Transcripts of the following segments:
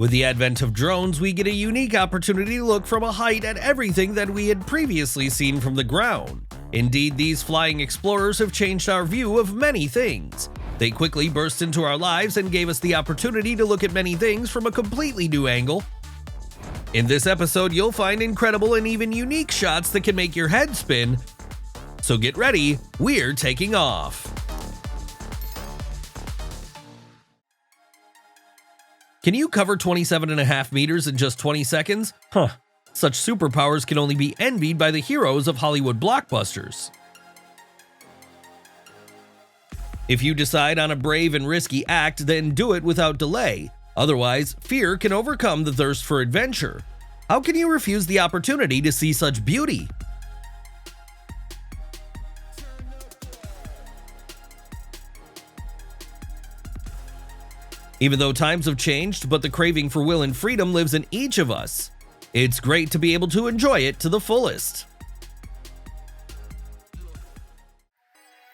With the advent of drones, we get a unique opportunity to look from a height at everything that we had previously seen from the ground. Indeed, these flying explorers have changed our view of many things. They quickly burst into our lives and gave us the opportunity to look at many things from a completely new angle. In this episode, you'll find incredible and even unique shots that can make your head spin. So get ready, we're taking off. Can you cover 27.5 meters in just 20 seconds? Such superpowers can only be envied by the heroes of Hollywood blockbusters. If you decide on a brave and risky act, then do it without delay. Otherwise, fear can overcome the thirst for adventure. How can you refuse the opportunity to see such beauty? Even though times have changed, but the craving for will and freedom lives in each of us. It's great to be able to enjoy it to the fullest.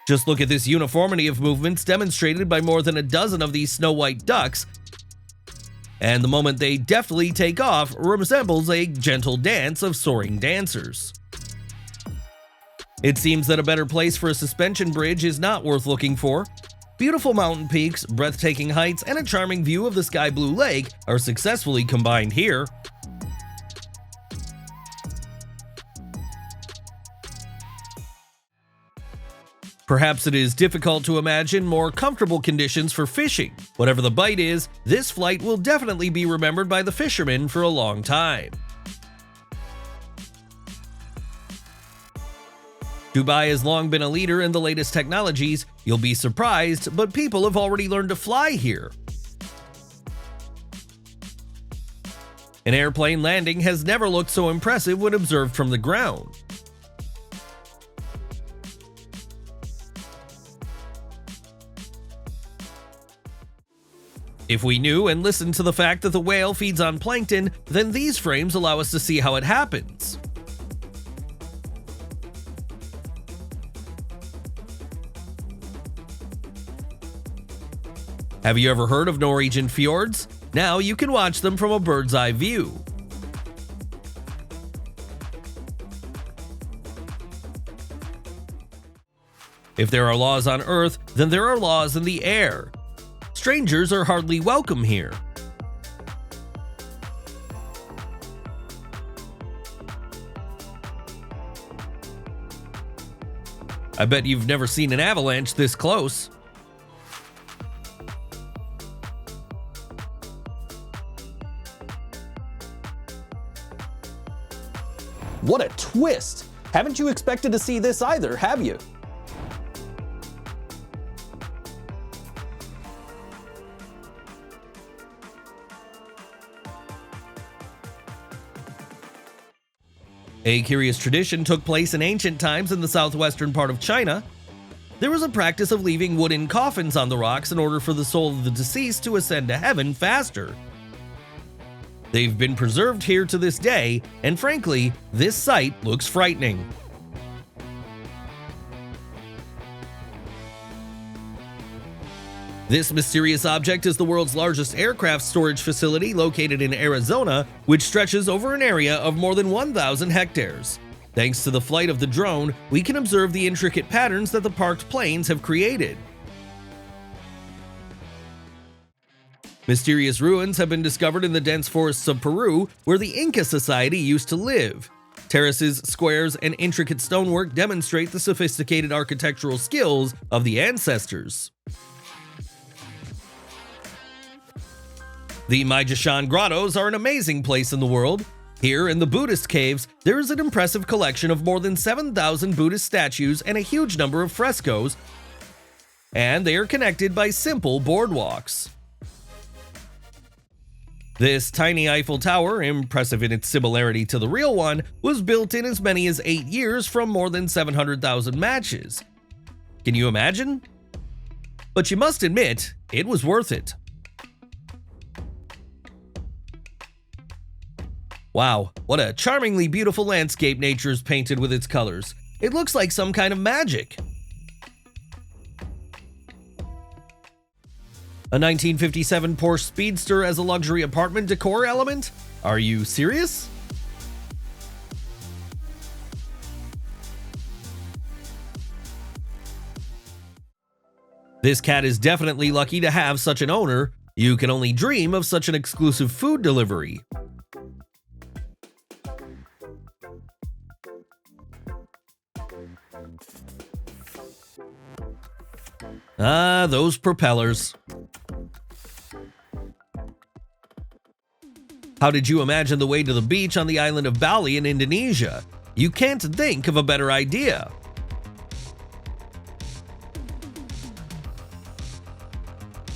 Just look at this uniformity of movements demonstrated by more than a dozen of these snow white ducks, and the moment they deftly take off resembles a gentle dance of soaring dancers. It seems that a better place for a suspension bridge is not worth looking for. Beautiful mountain peaks, breathtaking heights, and a charming view of the sky blue lake are successfully combined here. Perhaps it is difficult to imagine more comfortable conditions for fishing. Whatever the bite is, this flight will definitely be remembered by the fishermen for a long time. Dubai has long been a leader in the latest technologies. You'll be surprised, but people have already learned to fly here. An airplane landing has never looked so impressive when observed from the ground. If we knew and listened to the fact that the whale feeds on plankton, then these frames allow us to see how it happens. Have you ever heard of Norwegian fjords? Now you can watch them from a bird's eye view. If there are laws on Earth, then there are laws in the air. Strangers are hardly welcome here. I bet you've never seen an avalanche this close. What a twist! Haven't you expected to see this either, have you? A curious tradition took place in ancient times in the southwestern part of China. There was a practice of leaving wooden coffins on the rocks in order for the soul of the deceased to ascend to heaven faster. They've been preserved here to this day, and frankly, this sight looks frightening. This mysterious object is the world's largest aircraft storage facility located in Arizona, which stretches over an area of more than 1,000 hectares. Thanks to the flight of the drone, we can observe the intricate patterns that the parked planes have created. Mysterious ruins have been discovered in the dense forests of Peru, where the Inca society used to live. Terraces, squares, and intricate stonework demonstrate the sophisticated architectural skills of the ancestors. The Maijishan Grottos are an amazing place in the world. Here in the Buddhist caves, there is an impressive collection of more than 7,000 Buddhist statues and a huge number of frescoes, and they are connected by simple boardwalks. This tiny Eiffel Tower, impressive in its similarity to the real one, was built in as many as 8 years from more than 700,000 matches. Can you imagine? But you must admit, it was worth it. Wow, what a charmingly beautiful landscape nature's painted with its colors. It looks like some kind of magic. A 1957 Porsche Speedster as a luxury apartment decor element? Are you serious? This cat is definitely lucky to have such an owner. You can only dream of such an exclusive food delivery. Ah, those propellers. How did you imagine the way to the beach on the island of Bali in Indonesia? You can't think of a better idea.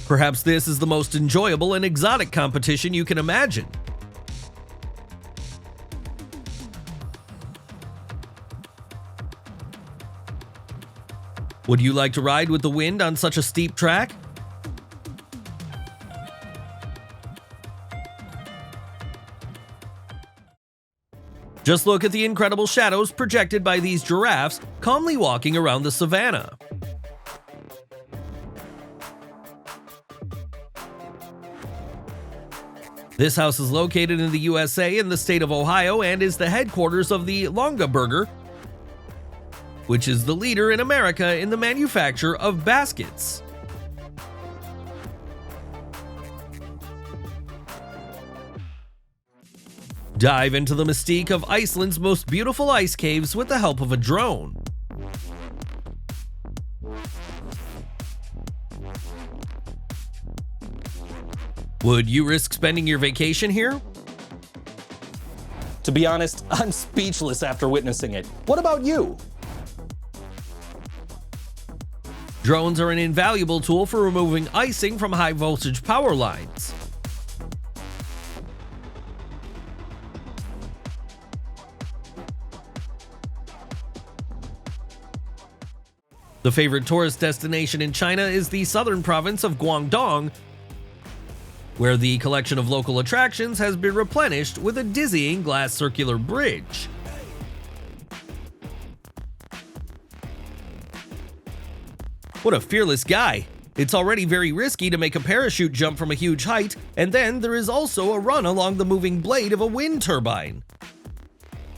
Perhaps this is the most enjoyable and exotic competition you can imagine. Would you like to ride with the wind on such a steep track? Just look at the incredible shadows projected by these giraffes calmly walking around the savannah. This house is located in the USA in the state of Ohio and is the headquarters of the Longaberger, which is the leader in America in the manufacture of baskets. Dive into the mystique of Iceland's most beautiful ice caves with the help of a drone. Would you risk spending your vacation here? To be honest, I'm speechless after witnessing it. What about you? Drones are an invaluable tool for removing icing from high-voltage power lines. The favorite tourist destination in China is the southern province of Guangdong, where the collection of local attractions has been replenished with a dizzying glass circular bridge. What a fearless guy! It's already very risky to make a parachute jump from a huge height, and then there is also a run along the moving blade of a wind turbine.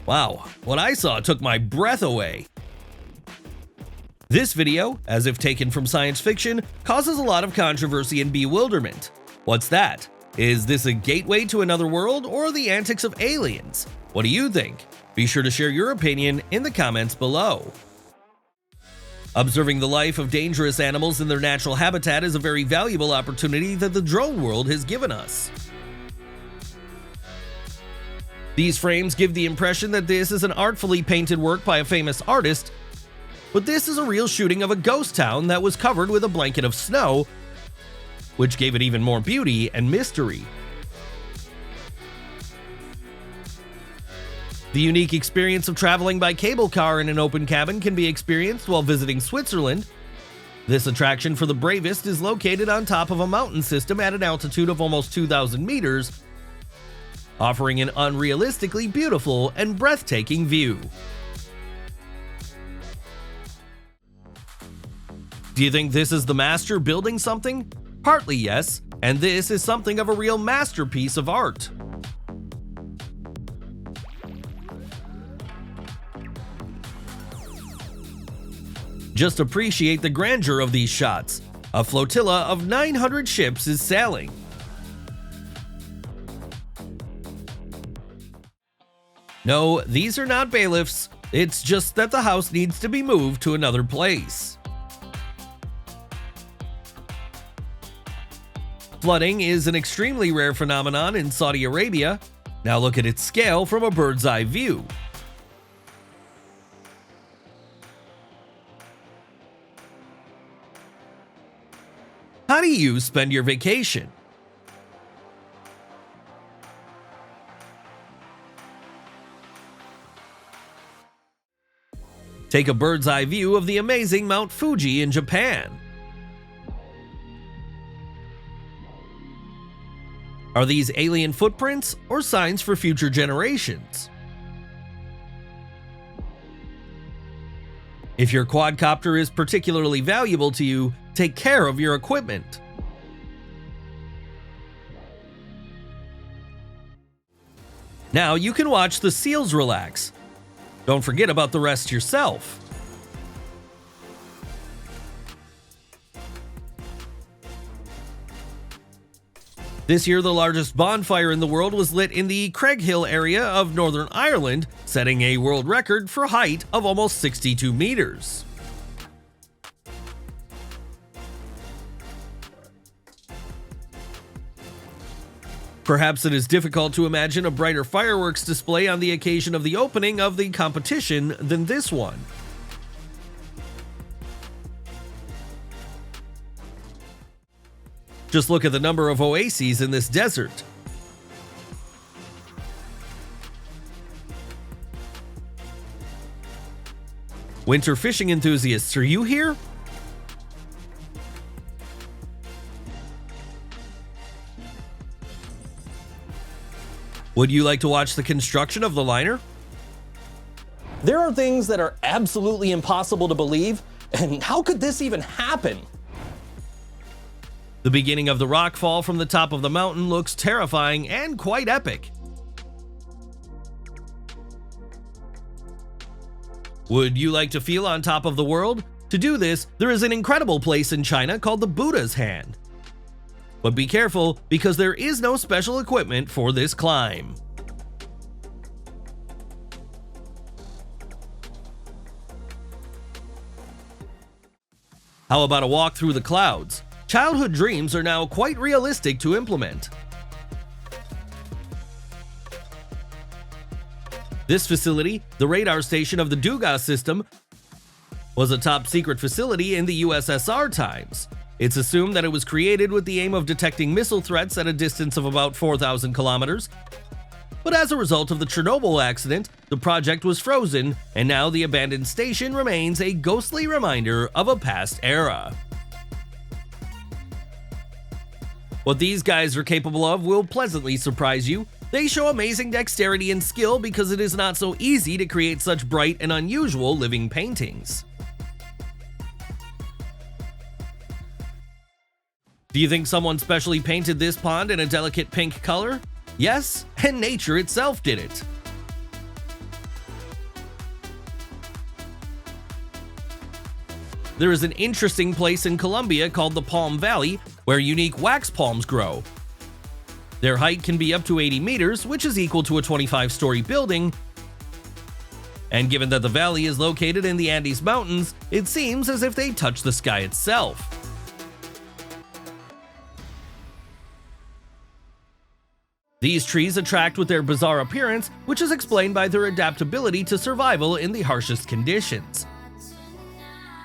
Wow, what I saw took my breath away. This video, as if taken from science fiction, causes a lot of controversy and bewilderment. What's that? Is this a gateway to another world or the antics of aliens? What do you think? Be sure to share your opinion in the comments below. Observing the life of dangerous animals in their natural habitat is a very valuable opportunity that the drone world has given us. These frames give the impression that this is an artfully painted work by a famous artist, but this is a real shooting of a ghost town that was covered with a blanket of snow, which gave it even more beauty and mystery. The unique experience of traveling by cable car in an open cabin can be experienced while visiting Switzerland. This attraction for the bravest is located on top of a mountain system at an altitude of almost 2,000 meters, offering an unrealistically beautiful and breathtaking view. Do you think this is the master building something? Partly yes, and this is something of a real masterpiece of art. Just appreciate the grandeur of these shots. A flotilla of 900 ships is sailing. No, these are not bailiffs. It's just that the house needs to be moved to another place. Flooding is an extremely rare phenomenon in Saudi Arabia. Now look at its scale from a bird's eye view. How do you spend your vacation? Take a bird's eye view of the amazing Mount Fuji in Japan. Are these alien footprints or signs for future generations? If your quadcopter is particularly valuable to you, take care of your equipment. Now you can watch the seals relax. Don't forget about the rest yourself. This year, the largest bonfire in the world was lit in the Craighill area of Northern Ireland, setting a world record for height of almost 62 meters. Perhaps it is difficult to imagine a brighter fireworks display on the occasion of the opening of the competition than this one. Just look at the number of oases in this desert. Winter fishing enthusiasts, are you here? Would you like to watch the construction of the liner? There are things that are absolutely impossible to believe, and how could this even happen? The beginning of the rock fall from the top of the mountain looks terrifying and quite epic. Would you like to feel on top of the world? To do this, there is an incredible place in China called the Buddha's Hand. But be careful, because there is no special equipment for this climb. How about a walk through the clouds? Childhood dreams are now quite realistic to implement. This facility, the radar station of the Duga system, was a top-secret facility in the USSR times. It's assumed that it was created with the aim of detecting missile threats at a distance of about 4,000 kilometers. But as a result of the Chernobyl accident, the project was frozen, and now the abandoned station remains a ghostly reminder of a past era. What these guys are capable of will pleasantly surprise you. They show amazing dexterity and skill because it is not so easy to create such bright and unusual living paintings. Do you think someone specially painted this pond in a delicate pink color? Yes, and nature itself did it. There is an interesting place in Colombia called the Palm Valley where unique wax palms grow. Their height can be up to 80 meters, which is equal to a 25-story building. And given that the valley is located in the Andes Mountains, it seems as if they touch the sky itself. These trees attract with their bizarre appearance, which is explained by their adaptability to survival in the harshest conditions.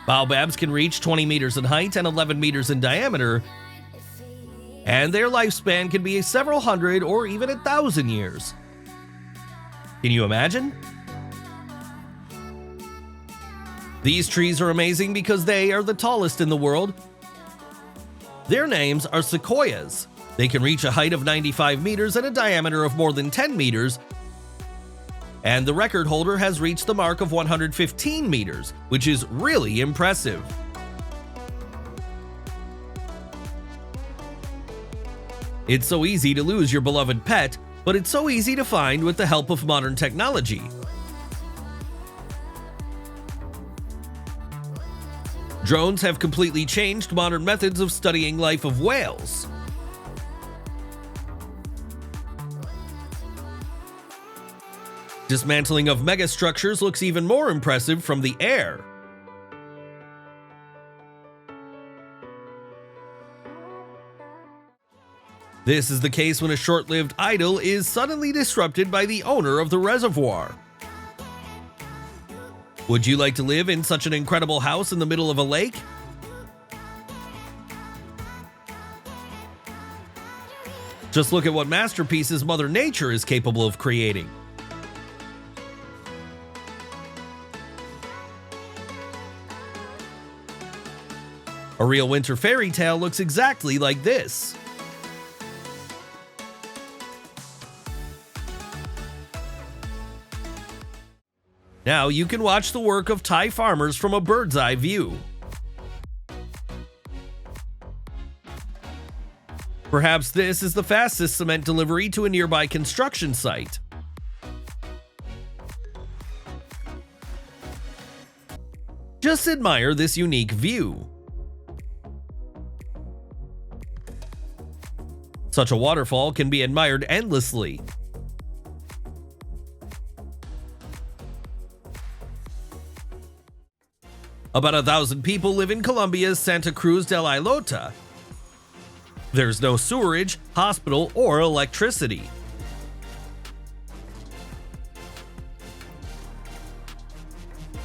Baobabs can reach 20 meters in height and 11 meters in diameter, and their lifespan can be several hundred or even 1,000 years. Can you imagine? These trees are amazing because they are the tallest in the world. Their names are sequoias. They can reach a height of 95 meters and a diameter of more than 10 meters, and the record holder has reached the mark of 115 meters, which is really impressive. It's so easy to lose your beloved pet, but it's so easy to find with the help of modern technology. Drones have completely changed modern methods of studying life of whales. Dismantling of megastructures looks even more impressive from the air. This is the case when a short-lived idyll is suddenly disrupted by the owner of the reservoir. Would you like to live in such an incredible house in the middle of a lake? Just look at what masterpieces Mother Nature is capable of creating. A real winter fairy tale looks exactly like this. Now you can watch the work of Thai farmers from a bird's eye view. Perhaps this is the fastest cement delivery to a nearby construction site. Just admire this unique view. Such a waterfall can be admired endlessly. About 1,000 people live in Colombia's Santa Cruz del Ilota. There's no sewerage, hospital, or electricity.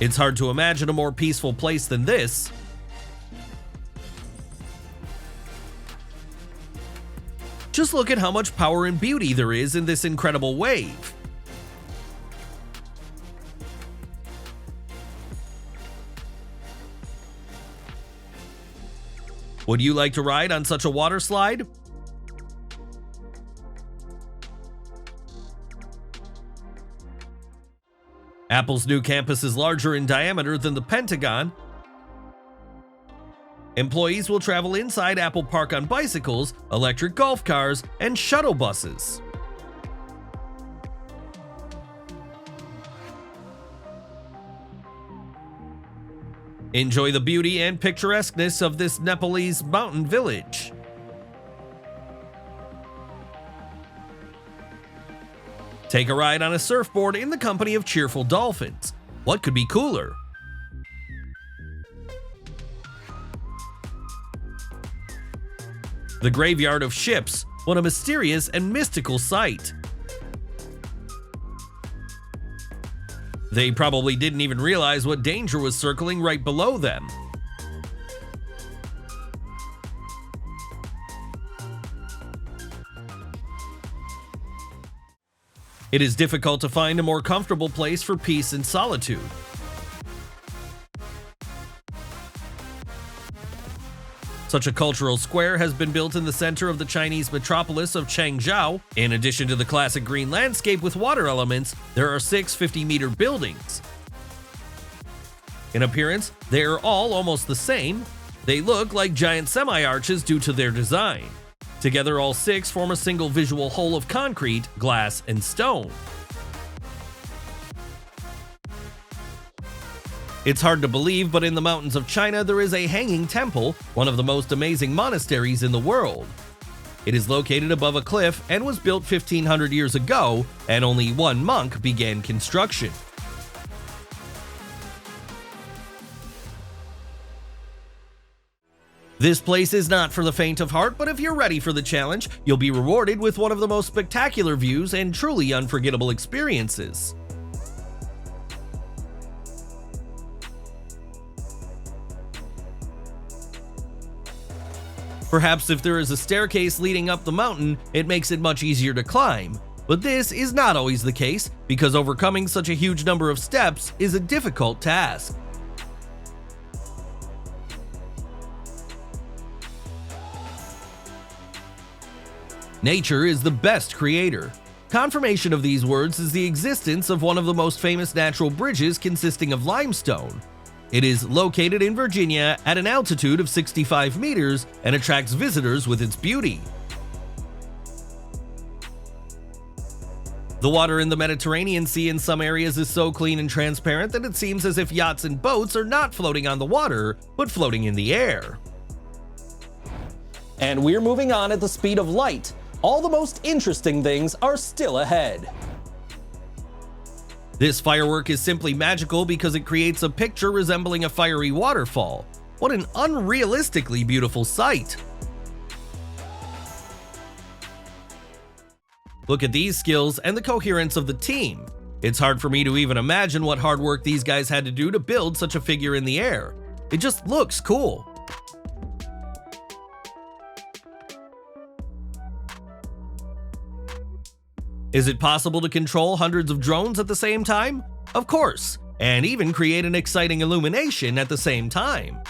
It's hard to imagine a more peaceful place than this. Just look at how much power and beauty there is in this incredible wave. Would you like to ride on such a water slide? Apple's new campus is larger in diameter than the Pentagon. Employees will travel inside Apple Park on bicycles, electric golf cars, and shuttle buses. Enjoy the beauty and picturesqueness of this Nepalese mountain village. Take a ride on a surfboard in the company of cheerful dolphins. What could be cooler? The graveyard of ships, what a mysterious and mystical sight. They probably didn't even realize what danger was circling right below them. It is difficult to find a more comfortable place for peace and solitude. Such a cultural square has been built in the center of the Chinese metropolis of Changzhou. In addition to the classic green landscape with water elements, there are 6 50-meter buildings. In appearance, they are all almost the same. They look like giant semi-arches due to their design. Together, all 6 form a single visual whole of concrete, glass, and stone. It's hard to believe, but in the mountains of China there is a hanging temple, one of the most amazing monasteries in the world. It is located above a cliff and was built 1,500 years ago, and only one monk began construction. This place is not for the faint of heart, but if you're ready for the challenge, you'll be rewarded with one of the most spectacular views and truly unforgettable experiences. Perhaps if there is a staircase leading up the mountain, it makes it much easier to climb. But this is not always the case, because overcoming such a huge number of steps is a difficult task. Nature is the best creator. Confirmation of these words is the existence of one of the most famous natural bridges consisting of limestone. It is located in Virginia at an altitude of 65 meters and attracts visitors with its beauty. The water in the Mediterranean Sea in some areas is so clean and transparent that it seems as if yachts and boats are not floating on the water, but floating in the air. And we're moving on at the speed of light. All the most interesting things are still ahead. This firework is simply magical because it creates a picture resembling a fiery waterfall. What an unrealistically beautiful sight! Look at these skills and the coherence of the team. It's hard for me to even imagine what hard work these guys had to do to build such a figure in the air. It just looks cool. Is it possible to control hundreds of drones at the same time? Of course, and even create an exciting illumination at the same time.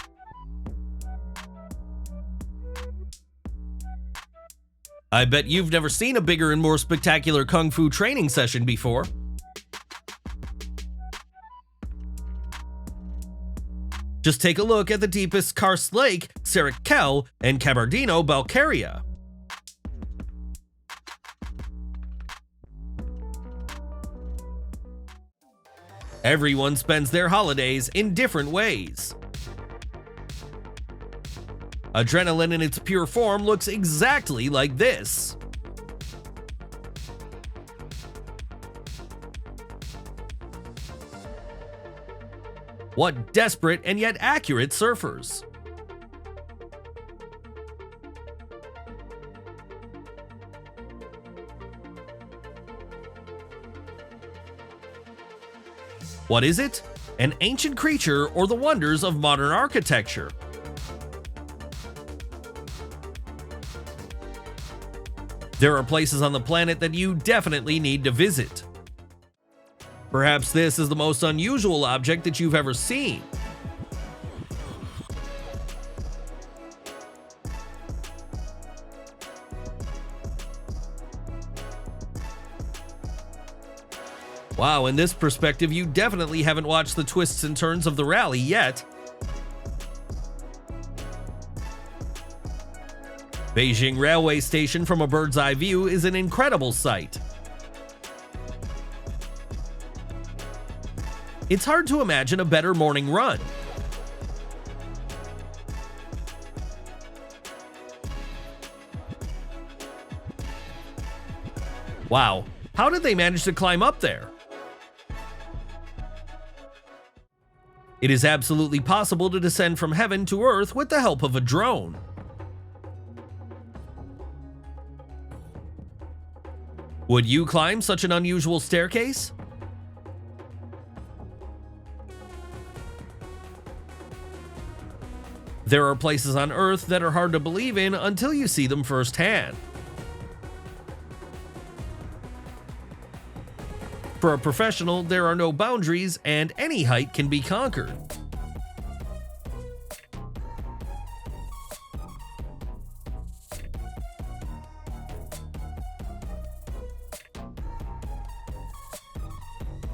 I bet you've never seen a bigger and more spectacular kung fu training session before. Just take a look at the deepest karst lake, Sarakel, and Kabardino-Balkaria. Everyone spends their holidays in different ways. Adrenaline in its pure form looks exactly like this. What desperate and yet accurate surfers. What is it? An ancient creature or the wonders of modern architecture? There are places on the planet that you definitely need to visit. Perhaps this is the most unusual object that you've ever seen. Wow, in this perspective, you definitely haven't watched the twists and turns of the rally yet. Beijing Railway Station from a bird's eye view is an incredible sight. It's hard to imagine a better morning run. Wow, how did they manage to climb up there? It is absolutely possible to descend from heaven to earth with the help of a drone. Would you climb such an unusual staircase? There are places on Earth that are hard to believe in until you see them firsthand. For a professional, there are no boundaries and any height can be conquered.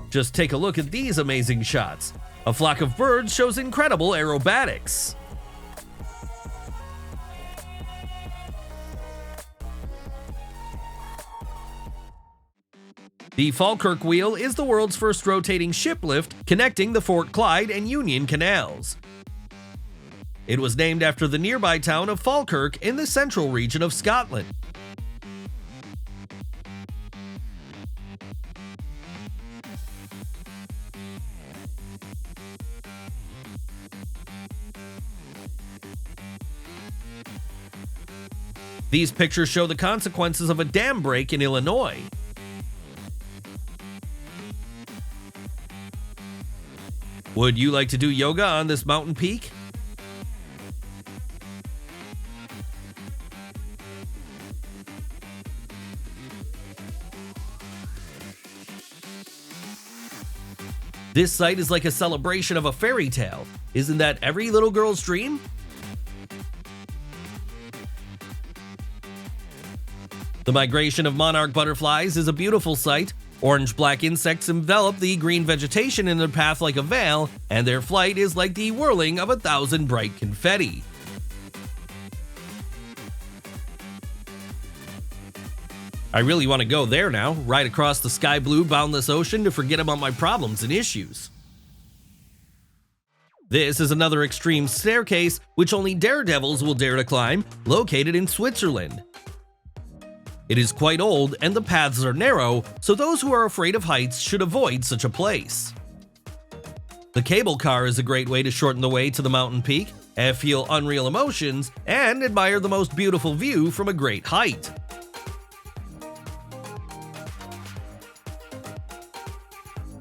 Just take a look at these amazing shots. A flock of birds shows incredible aerobatics. The Falkirk Wheel is the world's first rotating ship lift connecting the Fort Clyde and Union Canals. It was named after the nearby town of Falkirk in the central region of Scotland. These pictures show the consequences of a dam break in Illinois. Would you like to do yoga on this mountain peak? This site is like a celebration of a fairy tale. Isn't that every little girl's dream? The migration of monarch butterflies is a beautiful sight. Orange-black insects envelop the green vegetation in their path like a veil, and their flight is like the whirling of 1,000 bright confetti. I really want to go there now, ride across the sky-blue, boundless ocean to forget about my problems and issues. This is another extreme staircase, which only daredevils will dare to climb, located in Switzerland. It is quite old and the paths are narrow, so those who are afraid of heights should avoid such a place. The cable car is a great way to shorten the way to the mountain peak, and feel unreal emotions, and admire the most beautiful view from a great height.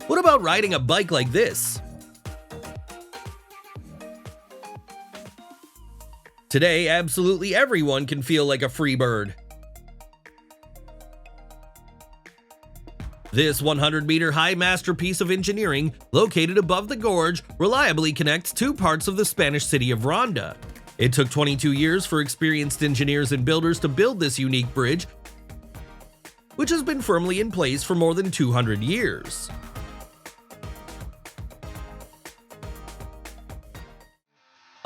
What about riding a bike like this? Today, absolutely everyone can feel like a free bird. This 100-meter high masterpiece of engineering, located above the gorge, reliably connects two parts of the Spanish city of Ronda. It took 22 years for experienced engineers and builders to build this unique bridge, which has been firmly in place for more than 200 years.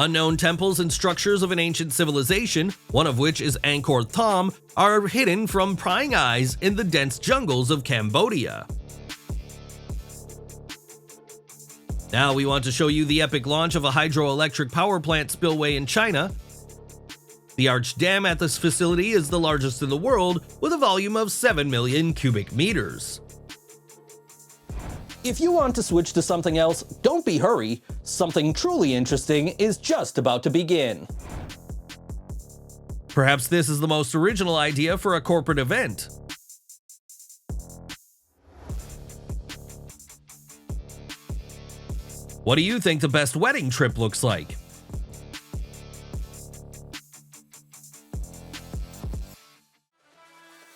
Unknown temples and structures of an ancient civilization, one of which is Angkor Thom, are hidden from prying eyes in the dense jungles of Cambodia. Now we want to show you the epic launch of a hydroelectric power plant spillway in China. The arch dam at this facility is the largest in the world, with a volume of 7 million cubic meters. If you want to switch to something else, don't be hurry. Something truly interesting is just about to begin. Perhaps this is the most original idea for a corporate event. What do you think the best wedding trip looks like?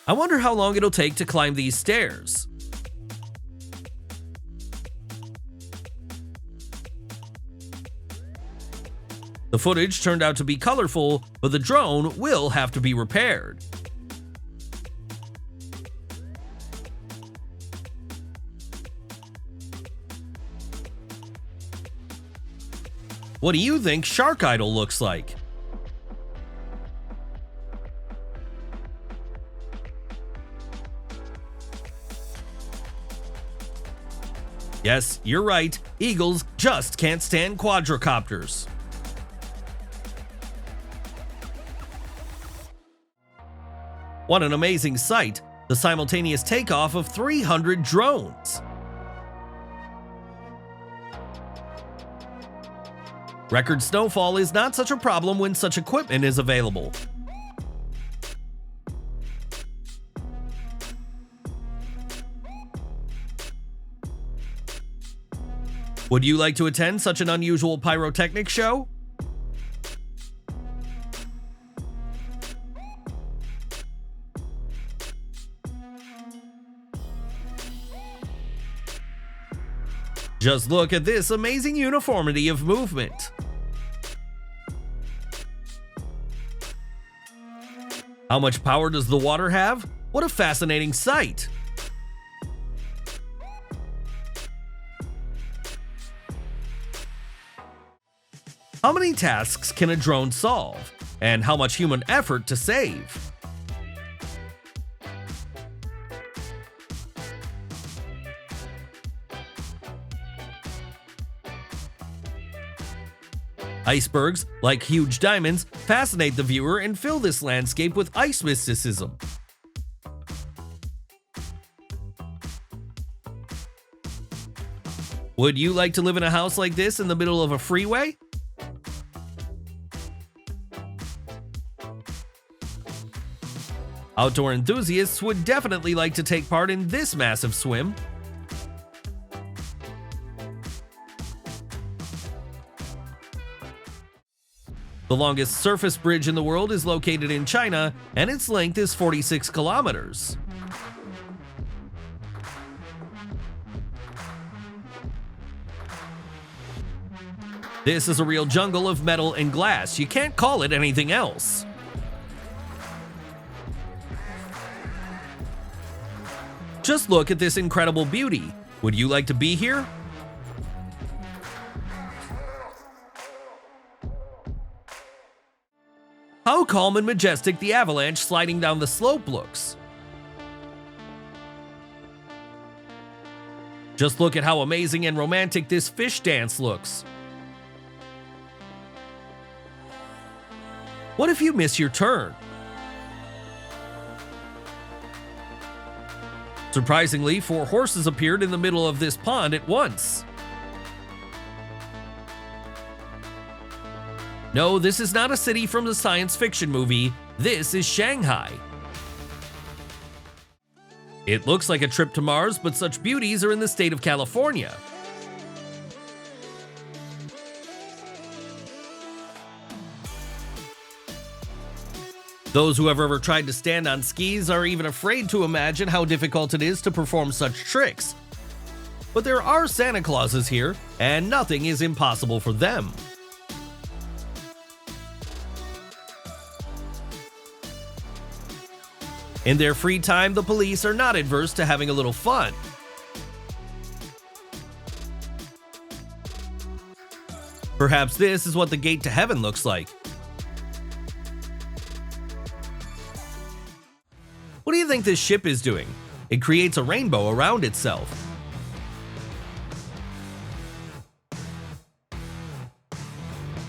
I wonder how long it'll take to climb these stairs. The footage turned out to be colorful, but the drone will have to be repaired. What do you think Shark Idol looks like? Yes, you're right, eagles just can't stand quadricopters. What an amazing sight, the simultaneous takeoff of 300 drones. Record snowfall is not such a problem when such equipment is available. Would you like to attend such an unusual pyrotechnic show? Just look at this amazing uniformity of movement. How much power does the water have? What a fascinating sight! How many tasks can a drone solve? And how much human effort to save? Icebergs, like huge diamonds, fascinate the viewer and fill this landscape with ice mysticism. Would you like to live in a house like this in the middle of a freeway? Outdoor enthusiasts would definitely like to take part in this massive swim. The longest surface bridge in the world is located in China, and its length is 46 kilometers. This is a real jungle of metal and glass. You can't call it anything else. Just look at this incredible beauty. Would you like to be here? How calm and majestic the avalanche sliding down the slope looks. Just look at how amazing and romantic this fish dance looks. What if you miss your turn? Surprisingly, 4 horses appeared in the middle of this pond at once. No, this is not a city from the science fiction movie. This is Shanghai. It looks like a trip to Mars, but such beauties are in the state of California. Those who have ever tried to stand on skis are even afraid to imagine how difficult it is to perform such tricks. But there are Santa Clauses here, and nothing is impossible for them. In their free time, the police are not adverse to having a little fun. Perhaps this is what the gate to heaven looks like. What do you think this ship is doing? It creates a rainbow around itself.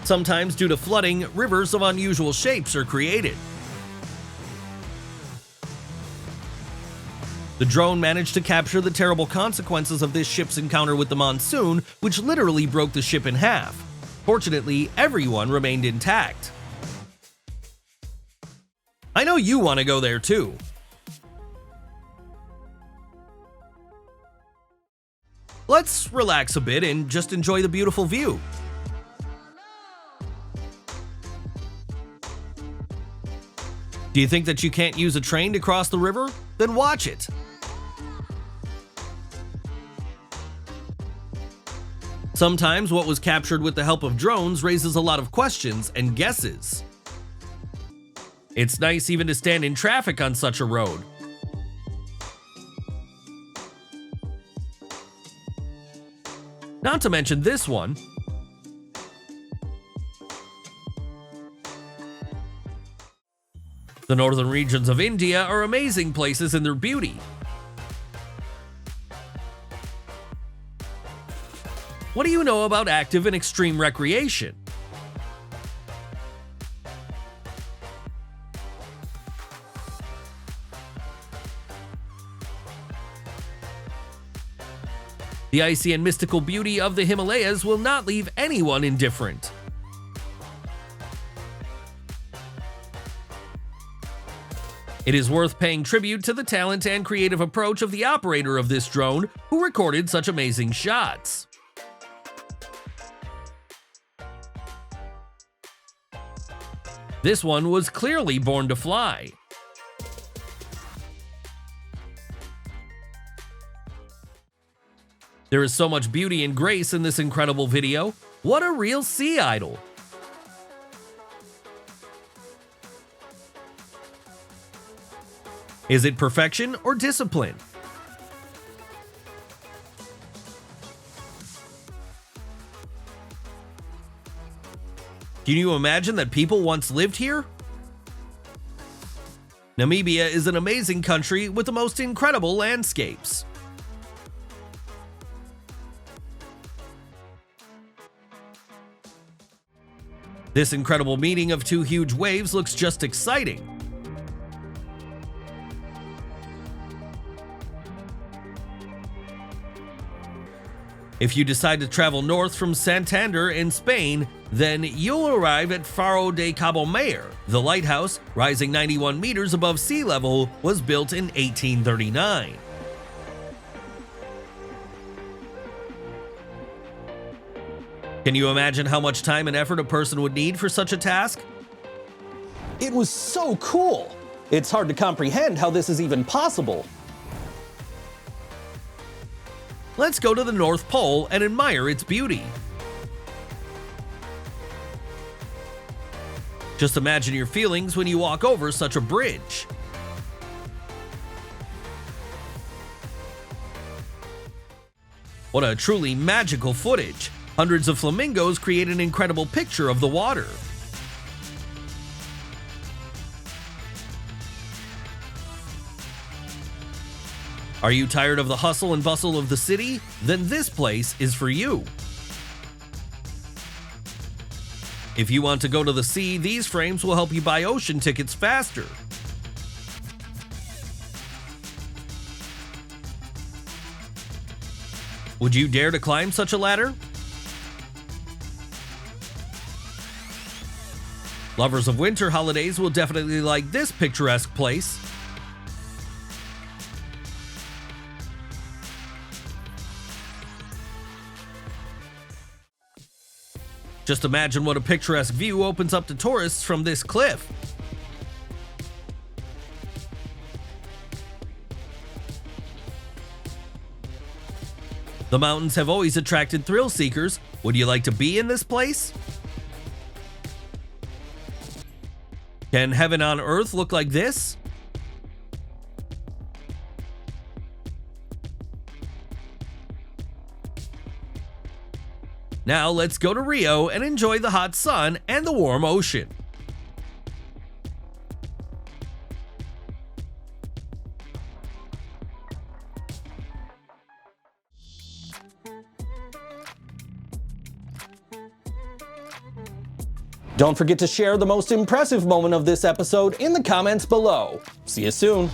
Sometimes, due to flooding, rivers of unusual shapes are created. The drone managed to capture the terrible consequences of this ship's encounter with the monsoon, which literally broke the ship in half. Fortunately, everyone remained intact. I know you want to go there too. Let's relax a bit and just enjoy the beautiful view. Do you think that you can't use a train to cross the river? Then watch it. Sometimes what was captured with the help of drones raises a lot of questions and guesses. It's nice even to stand in traffic on such a road. Not to mention this one. The northern regions of India are amazing places in their beauty. What do you know about active and extreme recreation? The icy and mystical beauty of the Himalayas will not leave anyone indifferent. It is worth paying tribute to the talent and creative approach of the operator of this drone, who recorded such amazing shots. This one was clearly born to fly. There is so much beauty and grace in this incredible video. What a real sea idol! Is it perfection or discipline? Can you imagine that people once lived here? Namibia is an amazing country with the most incredible landscapes. This incredible meeting of two huge waves looks just exciting. If you decide to travel north from Santander in Spain, then you'll arrive at Faro de Cabo Mayor. The lighthouse, rising 91 meters above sea level, was built in 1839. Can you imagine how much time and effort a person would need for such a task? It was so cool! It's hard to comprehend how this is even possible. Let's go to the North Pole and admire its beauty. Just imagine your feelings when you walk over such a bridge. What a truly magical footage! Hundreds of flamingos create an incredible picture of the water. Are you tired of the hustle and bustle of the city? Then this place is for you. If you want to go to the sea, these frames will help you buy ocean tickets faster. Would you dare to climb such a ladder? Lovers of winter holidays will definitely like this picturesque place. Just imagine what a picturesque view opens up to tourists from this cliff. The mountains have always attracted thrill seekers. Would you like to be in this place? Can heaven on earth look like this? Now let's go to Rio and enjoy the hot sun and the warm ocean. Don't forget to share the most impressive moment of this episode in the comments below. See you soon.